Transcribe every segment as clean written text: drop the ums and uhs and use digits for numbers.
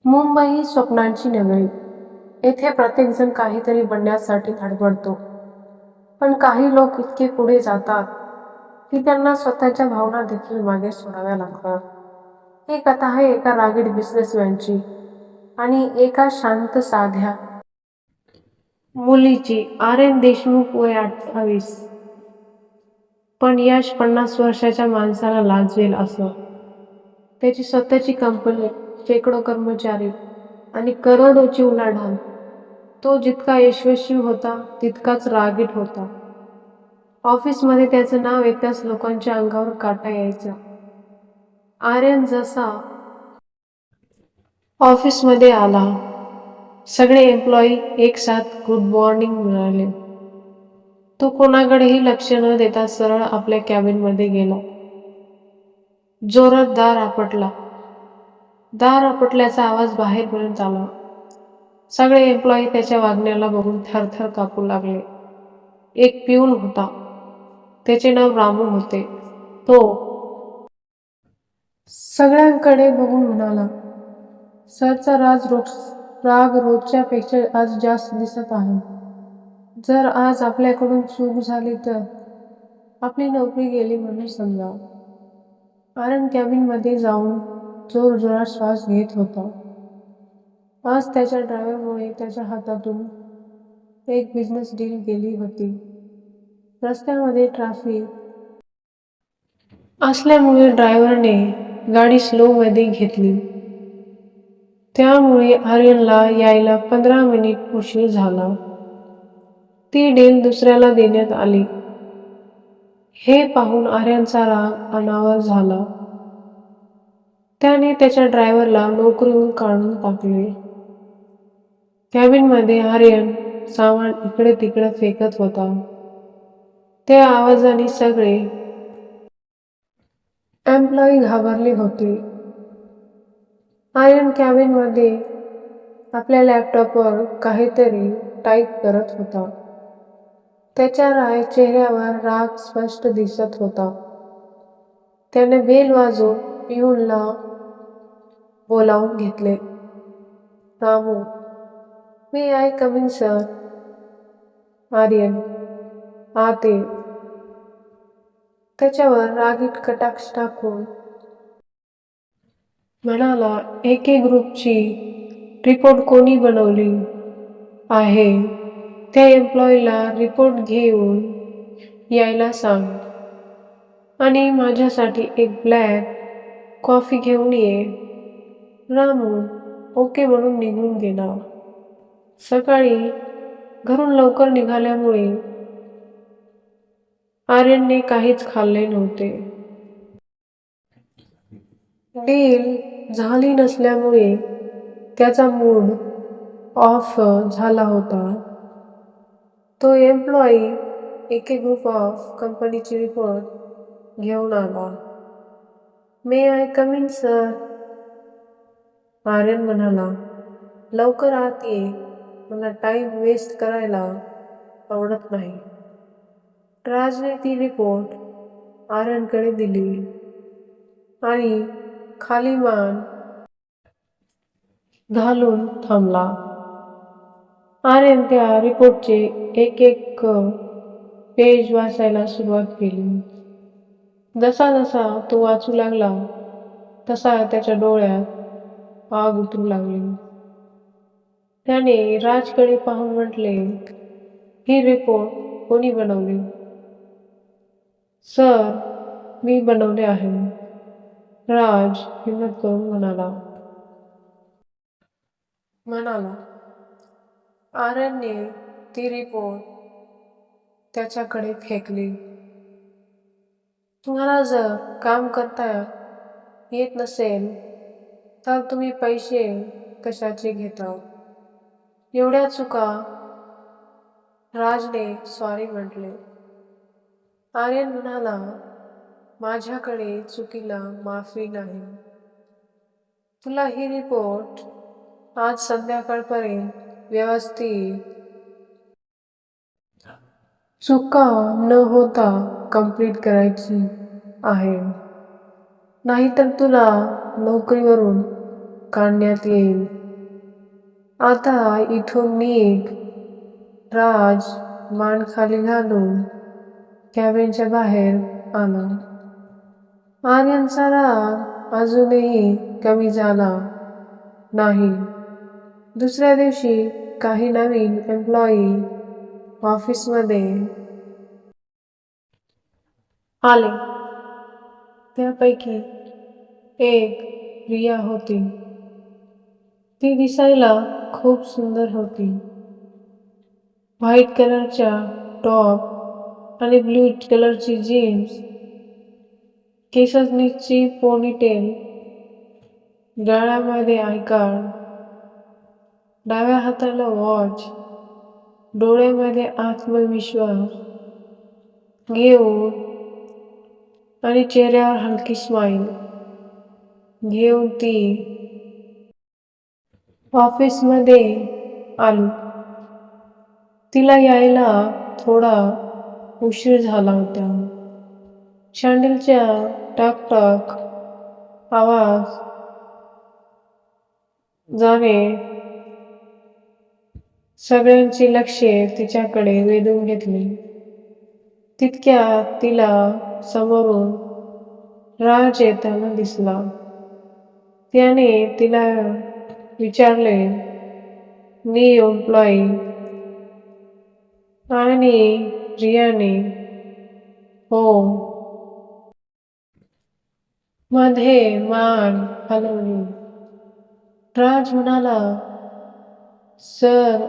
मुंबई ही स्वप्नांची नगरी. येथे प्रत्येकजण काहीतरी बनण्यासाठी धडपडतो. पण काही लोक इतके पुढे जातात की त्यांना स्वतःच्या भावना देखील मागे सोडाव्या लागतात. ही कथा आहे एका रागीट बिझनेसमॅनची आणि एका शांत साध्या मुलीची. आर्यन देशमुख, वय 28. पण यश 50 वर्षाच्या माणसाला लाजवेल असं. त्याची स्वतःची कंपनी, शेकडो कर्मचारी आणि करोडोची उलाढाल. तो जितका यशस्वी होता तितकाच रागीट होता. ऑफिसमध्ये त्याचं नाव येताच लोकांच्या अंगावर काटा यायचा. आर्यन जसा ऑफिसमध्ये आला, सगळे एम्प्लॉई एकसाथ गुड मॉर्निंग म्हणाले. तो कोणाकडेही लक्ष न देता सरळ आपल्या कॅबिनमध्ये गेला. जोरात दार आपटला. दार आपटल्याचा आवाज बाहेरपर्यंत आला. सगळे एम्प्लॉई त्याच्या वागण्याला बघून थरथर कापू लागले. एक पिऊन होता. त्याचे नाव रामू होते. तो सगळ्यांकडे बघून म्हणाला, सरचा राग रोजच्या पेक्षा आज जास्त दिसत आहे. जर आज आपल्याकडून चूक झाली तर आपली नोकरी गेली म्हणून समजा. आर्यन कॅबिनमध्ये जाऊन जोरजोरात श्वास घेत होता. आज त्याच्या ड्रायव्हरमुळे त्याच्या हातातून एक बिझनेस डील गेली होती. रस्त्यामध्ये ट्रॅफिक असल्यामुळे ड्रायव्हरने गाडी स्लोमध्ये घेतली. त्यामुळे आर्यनला यायला 15 मिनिट उशीर झाला. ती डील दुसऱ्याला देण्यात आली. हे पाहून आर्यनचा राग अनावर झाला. त्याने त्याच्या ड्रायव्हरला नोकरीवरून काढून टाकले. कॅबिनमध्ये आर्यन सामान इकडे तिकडे फेकत होता. त्या आवाजाने सगळे एम्प्लॉई घाबरले होते. आर्यन कॅबिनमध्ये आपल्या लॅपटॉपवर काहीतरी टाईप करत होता. त्याच्या चेहऱ्यावर राग स्पष्ट दिसत होता. त्याने बेल वाजवून पिऊनला बोलावून घेतले. Ramu, may I come in sir? Aryan आत ये. त्याच्यावर रागीट कटाक्ष टाकून म्हणाला, एके ग्रुपची रिपोर्ट कोणी बनवली आहे त्या एम्प्लॉईला रिपोर्ट घेऊन यायला सांग आणि माझ्यासाठी एक ब्लॅक कॉफी घेऊन ये. रामू ओके म्हणून निघून गेला. सकाळी घरून लवकर निघाल्यामुळे आर्यनने काहीच खाल्ले नव्हते. डील झाली नसल्यामुळे त्याचा मूड ऑफ झाला होता. तो एम्प्लॉई एके ग्रुप ऑफ कंपनीची रिपोर्ट घेऊन आला. May I come in sir? Aryan म्हणाला, लवकर आत ये, मला टाईम वेस्ट करायला आवडत नाही. राजने ती रिपोर्ट आर्यनकडे दिली आणि खाली मान घालून थांबला. आर्यन त्या रिपोर्टचे एक एक पेज वाचायला सुरुवात केली. जसा जसा तो वाचू लागला तसा त्याच्या डोळ्यात आग उतरू लागली. त्याने राजकडे पाहून म्हटले, ही रिपोर्ट कोणी बनवली? सर, मी बनवले आहे, राज हिम्मत करून म्हणाला. आर्यनने ती रिपोर्ट त्याच्याकडे फेकली. तुम्हाला जर काम करता येत नसेल तर तुम्ही पैसे कशाचे घेता? एवढ्या चुका? राजने सॉरी म्हटले. आर्यन म्हणाला, माझ्याकडे चुकीला माफी नाही. तुला ही रिपोर्ट आज संध्याकाळपर्यंत व्यवस्थित चुका न होता कंप्लीट करायची आहे. नाहीतर तुला नोकरीवरून काढण्यात येईल. आता इथून निघ. राज मान खाली घालून कॅबिनच्या बाहेर आला. आर्यनचा राग अजूनही कमी झाला नाही. दुसऱ्या दिवशी काही नवीन एम्प्लॉई ऑफिसमध्ये आले. त्यापैकी एक रिया होती. ती दिसायला खूप सुंदर होती. व्हाईट कलरच्या टॉप आणि ब्लू कलरची जीन्स, केसांची पोनीटेल, गळ्यामध्ये आयकार्ड, डाव्या हाताला वॉच, डोळ्यामध्ये आत्मविश्वास घेऊन आणि चेहऱ्यावर हलकी स्माईल घेऊन ती ऑफिसमध्ये आली. तिला यायला थोडा उशीर झाला होता. सँडलचा टक-टक आवाज जाणे सगळ्यांचे लक्ष तिच्याकडे वेधून घेतले. तितक्यात तिला समोरून राज येताना दिसला. त्याने तिला विचारले, न्यू एम्प्लॉई? आणि रियाने हो मध्ये मान हलवली. राज म्हणाला, सर,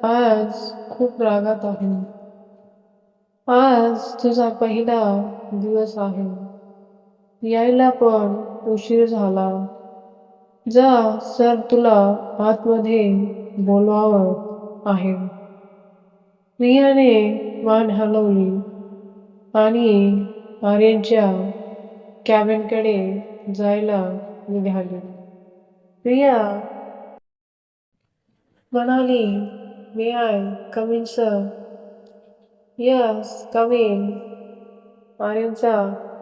आज खूप रागात आहे. आज तुझा पहिला दिवस आहे. यायला पण उशीर झाला. जा, सर तुला आतमध्ये बोलवत आहे. रियाने मान हलवली आणि आर्यनच्या कॅबिनकडे जायला निघाली. रिया म्हणाली, may I come in sir? Yes, come in. आर्यनचा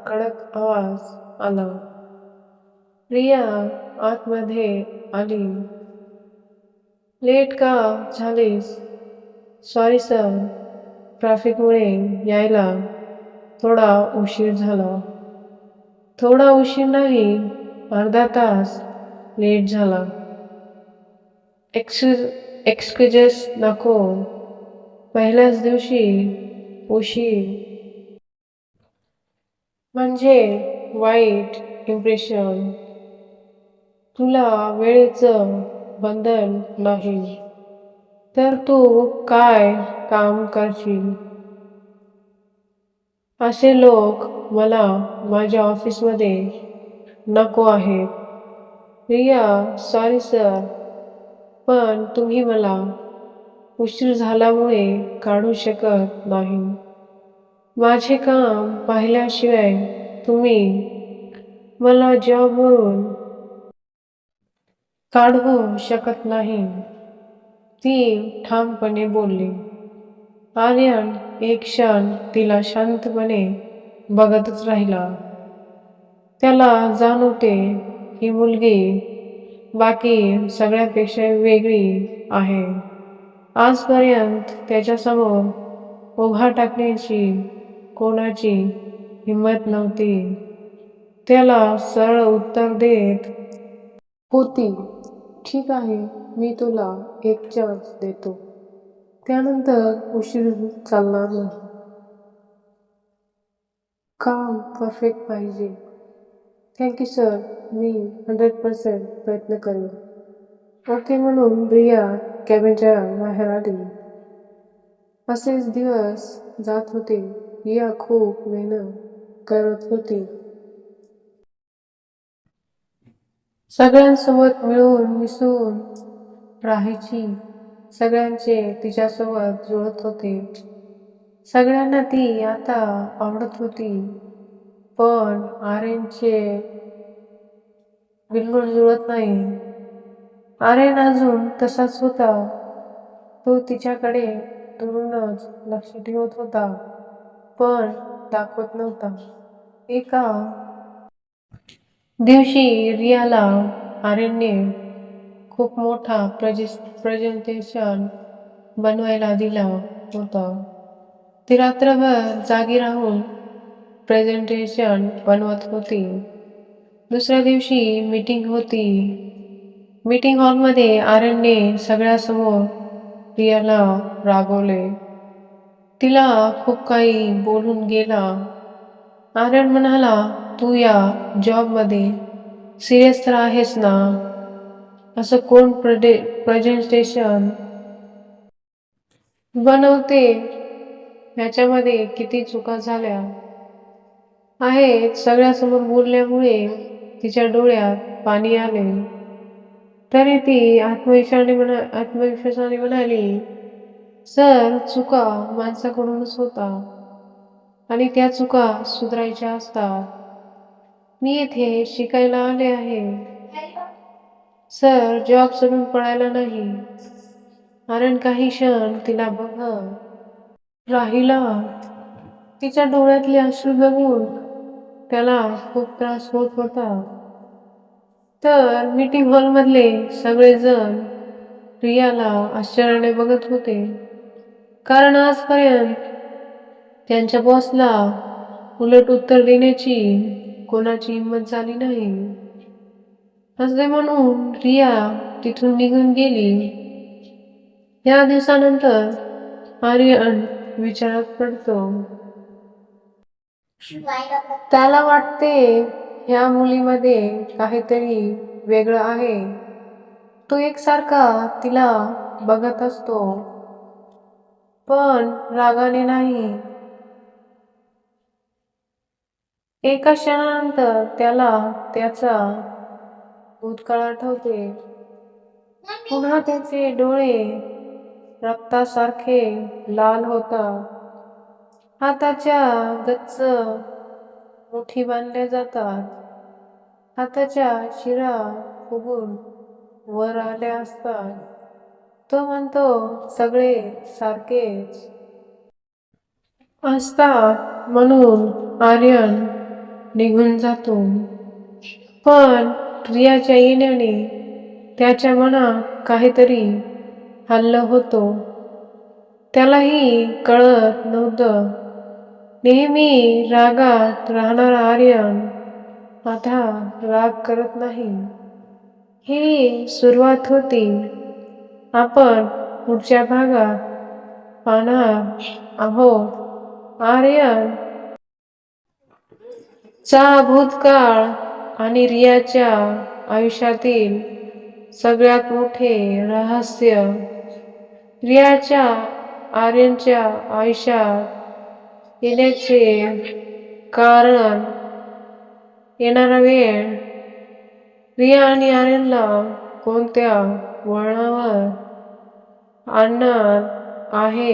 कडक आवाज आला. रिया आतमध्ये आली. लेट का झालीस? सॉरी सर, ट्रॅफिकमुळे यायला थोडा उशीर झाला. थोडा उशीर नाही, अर्धा तास लेट झाला. एक्सक्यूजेस नको. पहिल्याच दिवशी उशीर म्हणजे वाईट इम्प्रेशन. तुला वेळेचं बंधन नाही, तर तू काय काम करशील? असे लोक मला माझ्या ऑफिसमध्ये नको आहेत. रिया, सॉरी सर, पण तुम्ही मला उशीर झाल्यामुळे काढू शकत नाही. माझे काम पाहिल्याशिवाय तुम्ही मला जॉबवरून काढू शकत नाही, ती ठामपणे बोलली. आर्यन एक क्षण तिला शांतपणे बघतच राहिला. त्याला जाणवते, ही मुलगी बाकी सगळ्यांपेक्षा वेगळी आहे. आजपर्यंत त्याच्यासमोर उभा टाकण्याची कोणाची हिंमत नव्हती. त्याला सरळ उत्तर देत होती, ठीक आहे, मी तुला एक चान्स देतो. त्यानंतर उशीर चालणार नाही. काम परफेक्ट पाहिजे. थँक्यू सर, मी 100% प्रयत्न करेन. ओके म्हणून रिया कॅबिनच्या बाहेर आली. असेच दिवस जात होते. रिया खूप मेहनत करत होती. सगळ्यांसोबत मिळून मिसळून राहायची. सगळ्यांचे तिच्यासोबत जुळत होते. सगळ्यांना ती आता आवडत होती. पण आर्यनचे बिलकुल जुळत नाही. आर्यन अजून तसाच होता. तो तिच्याकडे दुरूनच लक्ष ठेवत होता, पण दाखवत नव्हता. एका दिवशी रियाला आर्यनने खूप मोठा प्रेझेंटेशन बनवायला दिला होता. ती रात्रभर जागी राहून प्रेझेंटेशन बनवत होती. दुसऱ्या दिवशी मीटिंग होती. मीटिंग हॉलमध्ये आर्यनने सगळ्यासमोर रियाला रागवले. तिला खूप काही बोलून गेला. आर्यन म्हणाला, "तू या जॉबमध्ये सिरियस तर आहेस ना? असं कोण प्रेझेंटेशन बनवते? ह्याच्यामध्ये किती चुका झाल्या आहेत." सगळ्यासमोर बोलल्यामुळे तिच्या डोळ्यात पाणी आले. तरी ती आत्मविश्वासाने म्हणाली, "सर, चुका माणसाकडूनच होतात आणि त्या चुका सुधारायच्या असतात. मी इथे शिकायला आले आहे, सर, जॉब सोडून पळायला नाही." आर्यन काही क्षण तिला बघत राहिला. तिच्या डोळ्यातले अश्रू बघून त्याला खूप त्रास होत होता. तर मीटिंग हॉलमधले सगळेजण रियाला आश्चर्याने बघत होते. कारण आजपर्यंत त्यांच्या बॉसला उलट उत्तर देण्याची कोणाची हिंमत झाली नाही. असे म्हणून रिया तिथून निघून गेली. या दिवसानंतर आर्यन विचारात पडतो. त्याला वाटते ह्या मुलीमध्ये काहीतरी वेगळं आहे. तो एकसारखा तिला बघत असतो, पण रागाने नाही. एका क्षणानंतर त्याला त्याचा भूतकाळ आठवते. पुन्हा त्याचे डोळे रक्तासारखे लाल होतात. हाताच्या गच्च मुठी बांधल्या जातात. हाताच्या शिरा फुगून वर आल्या असतात. तो म्हणतो, सगळे सारखेच असतात म्हणून आर्यन निघून जातो. पण रियाच्या येण्याने त्याच्या मनात काहीतरी हल्लं होतं. त्यालाही कळत नव्हतं. नेहमी रागात राहणारा आर्यन आता राग करत नाही. ही सुरुवात होती. आपण पुढच्या भागात पाहणार आहोत आर्यन चा भूतकाळ आणि रियाच्या आयुष्यातील सगळ्यात मोठे रहस्य. रियाच्या आर्यनच्या आयुष्यात येण्याचे कारण, येणारा वेळ, रिया आणि आर्यनला कोणत्या वळणावर आणणार आहे